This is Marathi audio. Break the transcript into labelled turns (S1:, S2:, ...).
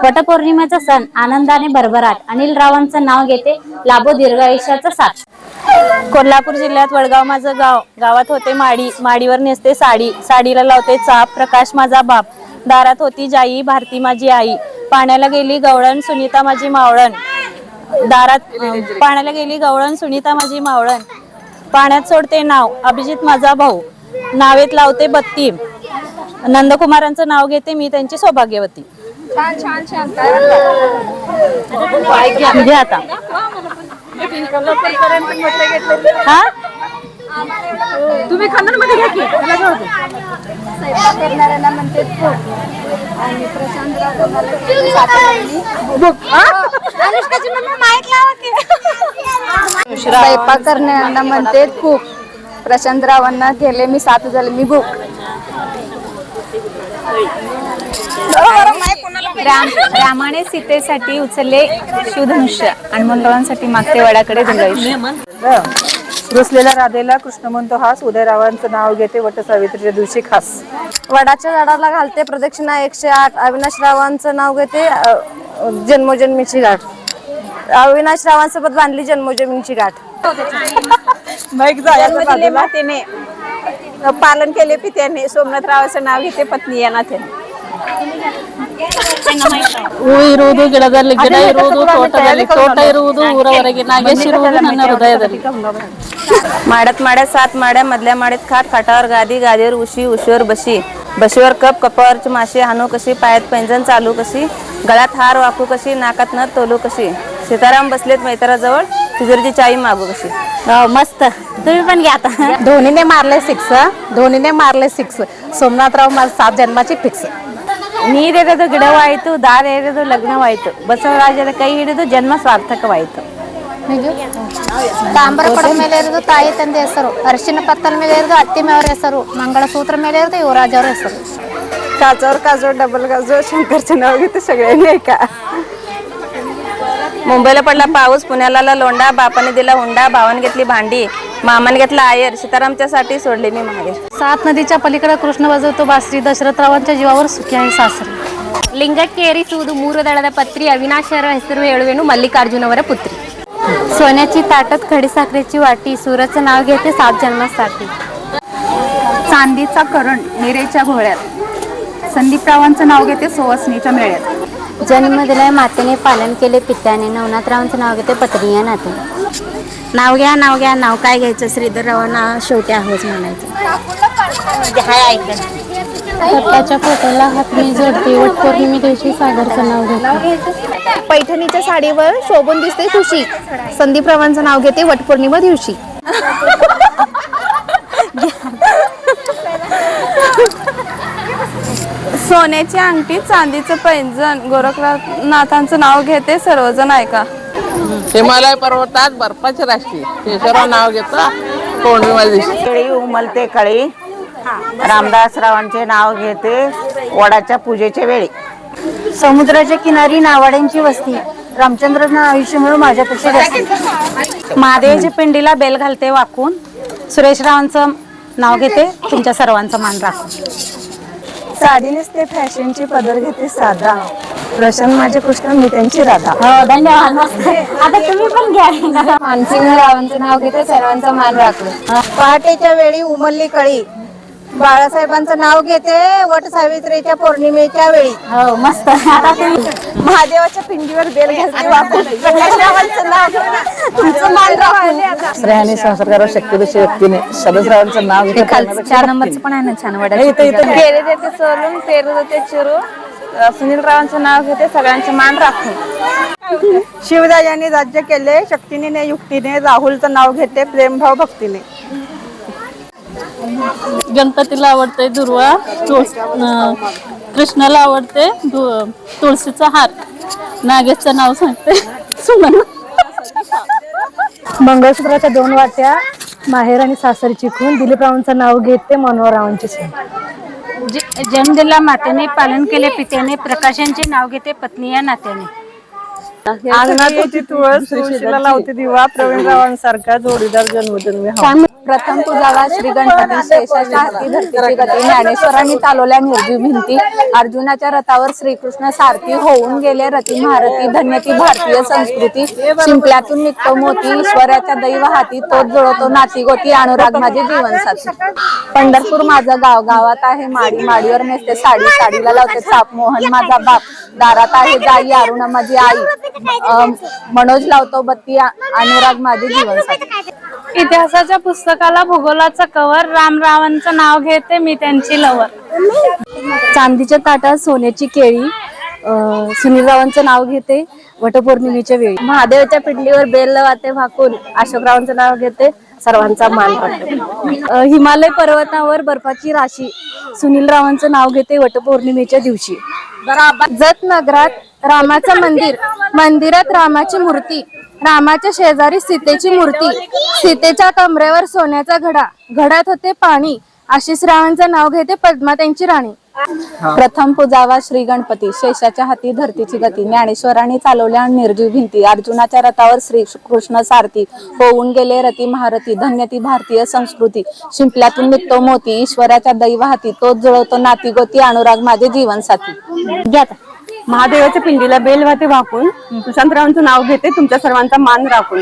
S1: वटपौर्णिमेचा सण आनंदाने भरभराट. अनिल रावांचं नाव घेते, लाभो दीर्घ आयुष्याचा साथ.
S2: कोल्हापूर जिल्ह्यात वडगाव माझं गाव. गावात होते माडी, माडीवर नेसते साडी, साडीला लावते चाप. प्रकाश माझा बाप, दारात होती जाई, भारती माझी आई. पाण्याला गेली गवळण, सुनीता माझी मावळण. पाण्याला गेली गवळण, सुनीता माझी मावळण. पाण्यात सोडते नाव, अभिजित माझा भाऊ. नावेत लावते बत्ती, नंदकुमारांचं नाव घेते मी, त्यांची सौभाग्यवती. घे आता. हा तुम्ही खानदान मध्ये घ्या की.
S3: करणाऱ्यांना म्हणते आणि स्वयंपाक करणाऱ्यांना म्हणते खूप. प्रशांतरावांना केले मी 7 झाले मी भूक.
S4: रामाने सीतेसाठी उचलले शिवधनुष्य आणि मंडळांसाठी मागते वडाकडे दिलं.
S2: रुसलेल्या राधेला कृष्ण म्हणतो हास. उदयरावांचं नाव घेते वट सावित्रीच्या दिवशी खास.
S3: वडाच्या झाडाला घालते प्रदक्षिणा 108. अविनाश रावांचं नाव घेते जन्मोजन्मीची गाठ. अविनाश रावांसोबत बांधली जन्मोजन्मीची गाठ.
S2: मातेने पालन केले पित्याने. सोमनाथरावाचं नाव घेते पत्नी या नात्याने. ಹೂ ಇರುವುದು ಗಿಡದಲ್ಲಿ, ಗಿಡ ಇರುವುದು ತೋಟದಲ್ಲಿ, ತೋಟ ಇರುವುದು ಊರವರೆಗೆ, ನಾಗೇಶ್ ಇರುವುದು ನನ್ನ ಹೃದಯದಲ್ಲಿ.
S3: माड्यात माड्यात 7 माड्या, मधल्या माड्यात खाट, खाटावर गादी, गादीवर उशी, उशीवर बशी, बशीवर कप, कपावरची माशी, हानू कशी, पायात पैंजण चालू कशी, गळ्यात हार वाकू कशी, नाकात नथ तोलू कशी, सीताराम बसलेत मैत्राजवळ, तिजोरीची चावी मागू कशी.
S1: मस्त. तुम्ही पण घ्या आता.
S2: धोनीने मारले 6, धोनीने मारले 6. सोमनाथराव माझं 7 ಜನ್ಮची ಫಿಕ್ಸ್.
S1: ನೀರೆರೆದು ಗಿಡವಾಯಿತು, ದಾರೆರೆದು ಲಗ್ನವಾಯಿತು, ಬಸವರಾಜರ ಕೈ ಹಿಡಿದು ಜನ್ಮ ಸಾರ್ಥಕವಾಯಿತು.
S4: ತಾಮ್ರ ಪಡದ ಮೇಲೆ ಇರೋದು ತಾಯಿ ತಂದೆ ಹೆಸರು, ಅರಿಶಿನ ಪತ್ತಲ ಮೇಲೆ ಇರೋದು ಅತ್ತಿಮೆಯವರ ಹೆಸರು, ಮಂಗಳಸೂತ್ರ ಮೇಲೆ ಇರೋದು ಯುವರಾಜ್ ಅವರ ಹೆಸರು.
S3: काचावर काजो, डबल गाजो, शंकरचं नाव घेते सगळ्यांनी ऐका. मुंबईला पडला पाऊस, पुण्याला लोंडा, बापाने दिला हुंडा, भावाने घेतली भांडी, मामाने घेतला आयर, सीतारामच्या साठी सोडली मी माहेर.
S4: 7 नदीच्या पलीकडे कृष्ण वाजवतो बासरी, दशरथरावांच्या जीवावर सुखी आहे सासरी.
S1: ಲಿಂಗಕ್ಕೆ ಏರಿಸುವುದು 3 ದಳದ ಪತ್ರಿ, ಅವಿನಾಶರ ಹೆಸರು ಹೇಳುವೆನು ಮಲ್ಲಿಕಾರ್ಜುನವರ ಪುತ್ರಿ.
S4: सोन्याची ताटत खडीसाखरेची वाटी, सूराचं नाव घेते 7 जन्मासाठी.
S2: चांदीचा करण निरेच्या भोळ्यात, संदीपरावांचं नाव घेते सुवासनीच्या मेळ्यात.
S4: जन्म दिलाय मातेने, पालन केले पित्याने, नवनाथरावांचं नाव घेते पत्नी या नाते.
S1: नाव घ्या, नाव घ्या, नाव काय घ्यायचं, श्रीधररावांना शेवटी आहोच म्हणायचं.
S4: दत्ताच्या फोटोला हात मी जोडते, वटपौर्णिमे दिवशी सागरचं नाव घेते.
S3: पैठणीच्या साडीवर शोभून दिसते खुशी, संदीपरावांचं नाव घेते वटपौर्णिमा दिवशी. सोन्याची अंगठी, चांदीचं पैंजण, गोरखनाथांचं नाव घेते सर्वजण ऐका.
S5: हिमालय पर्वतात बर्फाची राष्ट्री, केशवराव नाव घेतो पौर्णिमा दिवशी.
S6: केळी उमलते कळी, रामदासरावांचे नाव घेते वडाच्या पूजेच्या वेळी.
S4: समुद्राच्या किनारी नावाड्यांची वस्ती, रामचंद्रांना आयुष्य मिळून माझ्यापेक्षा जास्ती.
S2: महादेवाच्या पिंडीला बेल घालते वाकून, सुरेशरावांचं नाव घेते तुमच्या सर्वांचा मान राखून.
S3: साडी नेसते फॅशनची, पदर घेते साधा, प्रशांत माझे कृष्ण मी त्यांची राधा.
S1: धन्यवाद. मस्त. आता तुम्ही पण घ्या.
S3: मानसिंगरावांचं नाव घेते सर्वांचा मान राखून. पहाटेच्या वेळी उमलली कळी, बाळासाहेबांचं नाव घेते वट सावित्रीच्या पौर्णिमेच्या वेळी.
S1: हो मस्त. आता तुम्ही
S3: महादेवाच्या पिंडीवर बेल घालते वाकून, प्रकाशरावांचं नाव घेते तुमचं मान राखून.
S6: स्त्रियांनी संस्कार शक्तीपेक्षा व्यक्तीने सदस्यरावांचं नाव घेते.
S4: 4 नंबरचं पण आहे ना छान वडाची.
S3: केले देते सोलून, पेरू देते चिरू, सुनील रावांचं नाव घेते सगळ्यांचे मान राखून. शिवरायांनी राज्य केले शक्तीने युक्तीने, राहुलचं नाव घेते प्रेमभाव भक्तीने.
S2: गणपतीला आवडते दुर्वा, कृष्णाला आवडते तुळशीचा हार, नागेशचं नाव सांगते सुमन.
S3: मंगळसूत्राच्या 2 वाट्या, माहेर आणि सासरची खून, दिलीपरावांचं नाव घेते मनोहररावांची सून.
S1: जन्म दिला मातेने, पालन केले पित्याने, प्रकाशांचे नाव घेते पत्नी या नात्याने.
S7: अंगणात होती तुळस तुळशीला लावते दिवा प्रवीणरावांसारखा जोडीदार जन्मोजन्मी हवा.
S2: प्रथम पूजावा श्री गणपती शेषाच्या हाती धरतीची गती ज्ञानेश्वरांनी चालवल्या निर्जीव भिंती अर्जुनाच्या रथावर श्रीकृष्ण सारथी होऊन गेले रती महारथी धन्य ती भारतीय संस्कृती शिंपल्यातून निघतो मोती ईश्वराच्या दैव हाती तोच जुळवतो नाती गोती अनुराग माझे जीवनसाथी. पंढरपूर माझं गाव गावात आहे माडी माडीवर नेसते साडी साडीला लावते चाप मोहन माझा बाप दारात आहे जाई अरुणा माझी आई मनोज लावतो बत्ती अनुराग माझे जीवनसाथी.
S8: इतिहासाच्या पुस्तकाला भूगोलाचा कवर रामरावांचं नाव घेते मी त्यांची लवर.
S2: चांदीच्या ताटात सोन्याची केळी सुनीलरावांचं नाव घेते वटपौर्णिमेच्या वेळी.
S3: महादेवाच्या पिंडीवर बेल वाते भाकून अशोकरावांचं नाव घेते सर्वांचा मान करते.
S2: हिमालय पर्वतावर बर्फाची राशी सुनीलरावांचं नाव घेते वटपौर्णिमेच्या दिवशी.
S4: जत नगरात रामाचं मंदिर मंदिरात रामाची मूर्ती रामाच्या शेजारी सीतेची मूर्ती सीतेच्या कमरेवर सोन्याचा घडा घडात होते पाणी आशिष रावांचं नाव घेते पद्मा त्यांची राणी.
S2: प्रथम पूजावा श्री गणपती शेषाच्या हाती धरतीची गती ज्ञानेश्वरांनी चालवल्या निर्जीव भिंती अर्जुनाच्या रथावर श्री कृष्ण सारथी होऊन गेले रती महारथी धन्य ती भारतीय संस्कृती शिंपल्यातून निघतो मोती ईश्वराच्या दैव हाती तोच जुळवतो नाती गोती अनुराग माझे जीवनसाथी.
S1: महादेवाच्या पिंडीला बेल वाते वाकून सुशांतरावांचं नाव घेते तुमच्या सर्वांचा मान राखून.